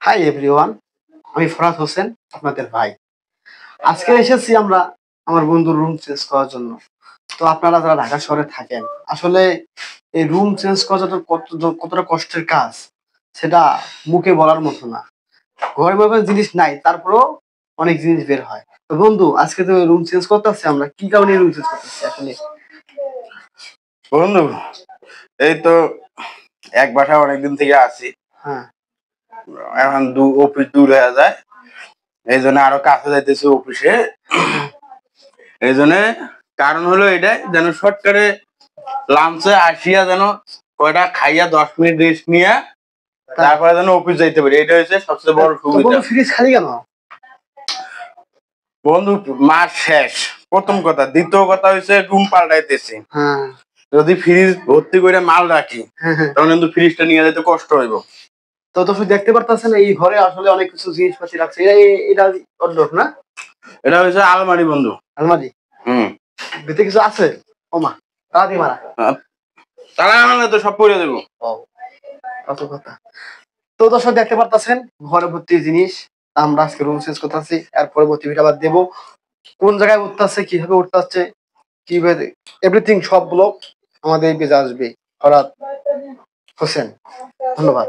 Hi everyone, আমি ফরাদ হোসেন, আপনাদের ভাই। আজকে এসেছি আমরা আমার বন্ধুর রুম চেঞ্জ করার জন্য। তো আপনারা যারা ঢাকা শহরে থাকেন, আসলে এই রুম চেঞ্জ করাটা কতটা কষ্টের কাজ সেটা মুখে বলার মতো না। ঘরে ভাবে জিনিস নাই, তারপরেও অনেক জিনিস বের হয়। তো বন্ধু, আজকে তো রুম চেঞ্জ করতেছি, আমরা কি কারণে রুম চেঞ্জ করতেছি আসলে? বন্ধু, এই তো এক বাসায় অনেকদিন থেকে আছি। হ্যাঁ, এখন অফিস দূর হয়ে যায়, এই জন্য আরো কাছে যাইতেছি অফিসে। এই জন্য কারণ হলো এটাই, যেন শর্টকাটে লাঞ্চে আসিয়া যেন কয়টা খাইয়া 10 মিনিট রেস্ট নিয়ে তারপরে যেন অফিস যাইতে পারি, এটা হচ্ছে সবচেয়ে বড় সুবিধা। ফ্রিজ খালি কেন বন্ধু, মাস শেষ প্রথম কথা, দ্বিতীয় কথা হচ্ছে রুম পাল্টাইতেছি। হ্যাঁ, যদি ফ্রিজ ভর্তি করে মাল রাখি তখন কিন্তু ফ্রিজটা নিয়ে যেতে কষ্ট হইব। তো দর্শক দেখতে পারতেছেন এই ঘরে আসলে অনেক কিছু জিনিসপাতি রাখছে। এটা ওয়ারড্রোব না? এটা হচ্ছে আলমারি বন্ধু। আলমারি? ভিতরে কিছু আছে? ওমা, তালা দিয়ে মারা। তালা আনলে তো সব পড়ে দেবো। কত কথা। তো দর্শক দেখতে পারতেছেন ঘরে ভর্তি জিনিস। আমরা আজকে রুম চেঞ্জ করতেছি, এর পরবর্তী ভিডিও আবার দেবো কোন জায়গায় উঠতে আসছে, কিভাবে উঠতে আসছে, কিভাবে এভরিথিং সব ব্লগ আমাদের এই পেজে আসবে। ফরাদ হোসেন, ধন্যবাদ।